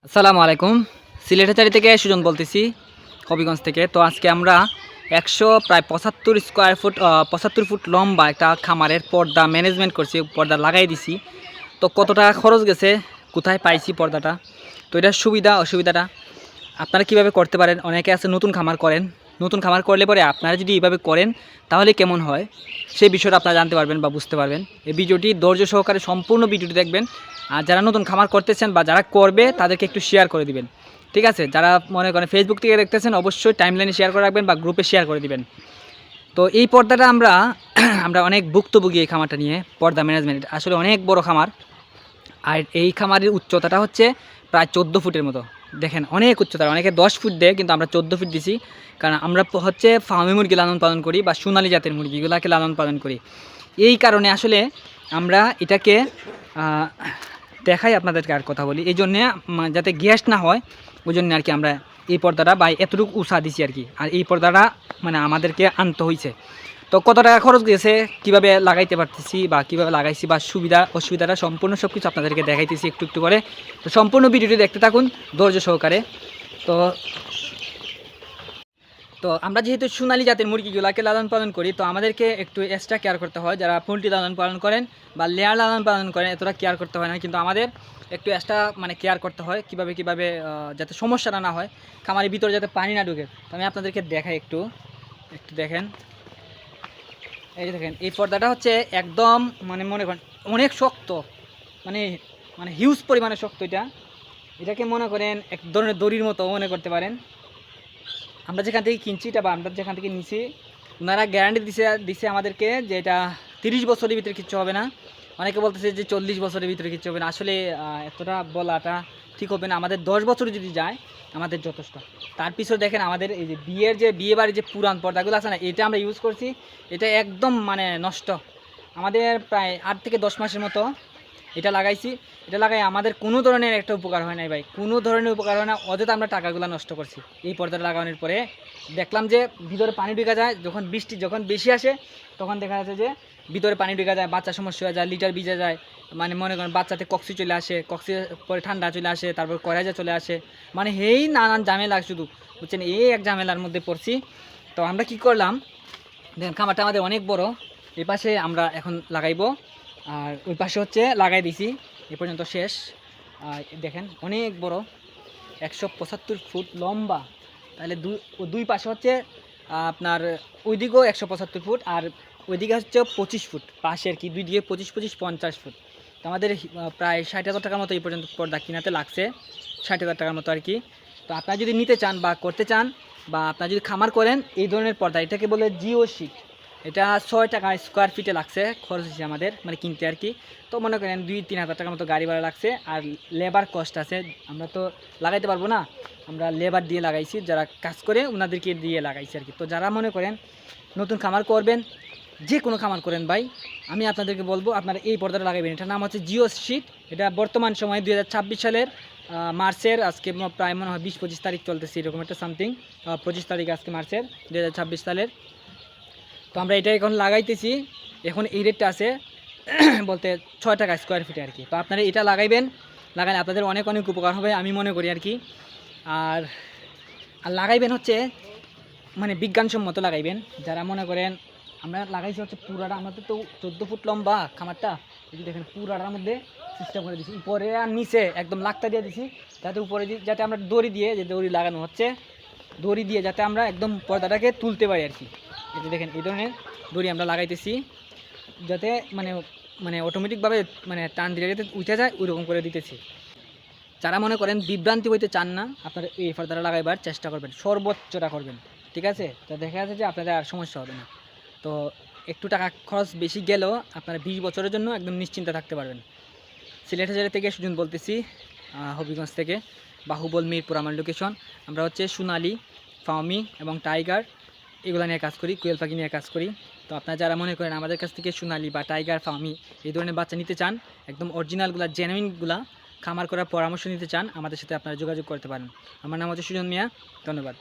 আসসালামু আলাইকুম। সিলেটাচারি থেকে সুজন বলতেছি, হবিগঞ্জ থেকে। তো আজকে আমরা প্রায় ৭৫ স্কোয়ার ফুট ৭৫ ফুট লম্বা একটা খামারের পর্দা ম্যানেজমেন্ট করছি, পর্দা লাগাই দিছি। তো কত টাকা খরচ গেছে, কোথায় পাইছি পর্দাটা, তো এটার সুবিধা অসুবিধাটা আপনারা কিভাবে করতে পারেন। অনেকে আছে নতুন খামার করেন, নতুন খামার করলে পরে আপনারা যদি এইভাবে করেন তাহলে কেমন হয় সেই বিষয়টা আপনারা জানতে পারবেন বা বুঝতে পারবেন। এই ভিডিওটি ধৈর্য সহকারে সম্পূর্ণ ভিডিওটি দেখবেন। আর যারা নতুন খামার করতেছেন বা যারা করবে তাদেরকে একটু শেয়ার করে দিবেন, ঠিক আছে। যারা মনে করেন ফেসবুক থেকে দেখতেছেন অবশ্যই টাইমলাইনে শেয়ার করে রাখবেন বা গ্রুপে শেয়ার করে দিবেন। তো এই পর্দাটা আমরা আমরা অনেক ভুক্তভোগী এই খামারটা নিয়ে। পর্দা ম্যানেজমেন্ট আসলে অনেক বড় খামার, আর এই খামারের উচ্চতাটা হচ্ছে প্রায় 14 ফুটের মতো। দেখেন অনেক উচ্চতা, অনেকে 10 ফুট দেয় কিন্তু আমরা 14 ফুট দিছি। কারণ আমরা হচ্ছে ফার্মি মুরগি লালন পালন করি বা সোনালী জাতের মুরগিগুলোকে লালন পালন করি। এই কারণে আসলে আমরা এটাকে দেখাই আপনাদেরকে। আর কথা বলি এই জন্যে যাতে গ্যাস না হয়, ওই জন্য আর কি আমরা এই পর্দাটা বা এতটুকু উষা দিছি আর কি। আর এই পর্দাটা মানে আমাদেরকে আনতে হয়েছে। তো কত টাকা খরচ গেছে, কীভাবে লাগাইতে পারতেছি বা কীভাবে লাগাইছি বা সুবিধা অসুবিধাটা সম্পূর্ণ সব কিছু আপনাদেরকে দেখাইতেছি একটু একটু করে। তো সম্পূর্ণ ভিডিওটি দেখতে থাকুন ধৈর্য সহকারে। তো তো আমরা যেহেতু সোনালী জাতের মুরগিগুলোকে লালন পালন করি, তো আমাদেরকে একটু এক্সট্রা কেয়ার করতে হয়। যারা পোলট্রি লালন পালন করেন বা লেয়ার লালন পালন করেন এতটা কেয়ার করতে হয় না, কিন্তু আমাদের একটু এক্সট্রা মানে কেয়ার করতে হয় কীভাবে যাতে সমস্যাটা না হয়, খামারের ভিতরে যাতে পানি না ঢুকে। তো আমি আপনাদেরকে দেখাই একটু একটু দেখেন। এই যে দেখেন এই পর্দাটা হচ্ছে একদম মানে মনে করেন অনেক শক্ত, মানে মানে হিউজ পরিমাণে শক্ত। এটাকে মনে করেন এক ধরনের দড়ির মতো মনে করতে পারেন। আমরা যেখান থেকে কিনছি এটা বা আমরা যেখান থেকে নিছি, ওনারা গ্যারান্টি দিছে আমাদেরকে যে এটা 30 বছরের ভিতরে কিচ্ছু হবে না। অনেকে বলতেছে যে 40 বছরের ভিতরে কিচ্ছু হবে না। আসলে এতটা বলাটা ঠিক হবে না। আমাদের 10 বছর যদি যায় আমাদের যথেষ্ট। তার পিছনে দেখেন আমাদের এই যে বিয়ে বাড়ির যে পুরান পর্দাগুলো আছে না, এটা আমরা ইউজ করছি। এটা একদম মানে নষ্ট। আমাদের প্রায় 8 থেকে 10 মাসের মতো এটা লাগাইছি। এটা লাগাই আমাদের কোনো ধরনের একটা উপকার হয় নাই ভাই, কোনো ধরনের উপকার হয় না। অযথা আমরা টাকাগুলো নষ্ট করছি। এই পর্দাটা লাগানোর পরে দেখলাম যে ভিতরে পানি ঢুকে যায়, যখন বৃষ্টি যখন বেশি আসে তখন দেখা যাচ্ছে যে ভিতরে পানি ঢুকে যায়, বাচ্চা সমস্যা হয়ে যায়, লিটার ভিজে যায়। মানে মনে করেন বাচ্চাতে কক্সি চলে আসে, কক্সি পরে ঠান্ডা চলে আসে, তারপর করাইজা চলে আসে, মানে এই নানান ঝামেলা শুধু, বুঝছেন। এই এক ঝামেলার মধ্যে পড়ছি। তো আমরা কি করলাম, দেখেন খামারটা আমাদের অনেক বড়। এই পাশে আমরা এখন লাগাইবো, আর ওই পাশে হচ্ছে লাগাই দিছি। এ পর্যন্ত শেষ। দেখেন অনেক বড়, 175 ফুট লম্বা। তাহলে দুই পাশে হচ্ছে আপনার ওইদিকেও 175 ফুট, আর ওইদিকে হচ্ছে 25 ফুট পাশে আর কি। দুই দিকে 25 50 ফুট। তো আমাদের প্রায় 60,000 টাকার মতো এই পর্যন্ত পর্দা কিনাতে লাগছে, 60,000 টাকার মতো আর কি। তো আপনারা যদি নিতে চান বা করতে চান বা আপনারা যদি খামার করেন এই ধরনের পর্দা, এটাকে বলে জিও শিট। এটা 6 টাকা স্কোয়ার ফিটে লাগছে খরচ হয়েছে আমাদের, মানে কিনতে আর কি। তো মনে করেন 2-3 হাজার টাকার মতো গাড়ি ভাড়া লাগছে, আর লেবার কস্ট আছে। আমরা তো লাগাইতে পারবো না, আমরা লেবার দিয়ে লাগাইছি, যারা কাজ করে ওনাদেরকে দিয়ে লাগাইছি আর কি। তো যারা মনে করেন নতুন খামার করবেন, যে কোনো খামার করেন ভাই, আমি আপনাদেরকে বলবো আপনারা এই পর্দাটা লাগাবেন। এটার নাম হচ্ছে জিও শিট। এটা বর্তমান সময়ে 2026 সালের মার্চের আজকে প্রায় মনে হয় 20-25 তারিখ চলতেছে, এরকম একটা সামথিং। 25 তারিখ আজকে মার্চের 2026 সালের। তো আমরা এটা এখন লাগাইতেছি। এখন এই রেটটা আছে বলতে 6 টাকা স্কোয়ার ফিটে আর কি। তো আপনারা এটা লাগাইবেন, লাগালে আপনাদের অনেক অনেক উপকার হবে আমি মনে করি আর কি। আর আর লাগাইবেন হচ্ছে মানে বিজ্ঞানসম্মত লাগাইবেন। যারা মনে করেন আমরা লাগাইছি হচ্ছে পুরাটা, আমাদের তো 14 ফুট লম্বা খামারটা, যদি দেখেন পুরাটার মধ্যে সিস্টেম করে দিচ্ছি, উপরে আর নিচে একদম লাকটা দিয়ে দিছি, যাতে উপরে যাতে আমরা দড়ি দিয়ে, যে দড়ি লাগানো হচ্ছে দড়ি দিয়ে যাতে আমরা একদম পর্দাটাকে তুলতে পারি আর কি। এই যে দেখেন এই ধরনের দড়ি আমরা লাগাইতেছি, যাতে মানে মানে অটোমেটিকভাবে মানে টান দিলে যাতে উঠে যায় ওইরকম করে দিতেছি। যারা মনে করেন বিভ্রান্তি হইতে চান না, আপনারা এই পর্দাটা লাগাইবার চেষ্টা করবেন, সর্বোচ্চটা করবেন, ঠিক আছে। তো দেখা যাচ্ছে যে আপনাদের আর সমস্যা হবে না। তো একটু টাকা খরচ বেশি গেলেও আপনারা 20 বছরের জন্য একদম নিশ্চিন্তে থাকতে পারবেন। সিলেট থেকে সুজন বলতেছি, হবিগঞ্জ থেকে, বাহুবল মিরপুর আমার লোকেশন। আমরা হচ্ছে সোনালি, ফার্মি এবং টাইগার এগুলো নিয়ে কাজ করি, কোয়েল পাখি নিয়ে কাজ করি। তো আপনারা যারা মনে করেন আমাদের কাছ থেকে সোনালি বা টাইগার, ফার্মি এই ধরনের বাচ্চা নিতে চান, একদম অরিজিনালগুলা জেনুইনগুলা খামার করার পরামর্শ নিতে চান, আমাদের সাথে আপনারা যোগাযোগ করতে পারেন। আমার নাম হচ্ছে সুজন মিয়া, ধন্যবাদ।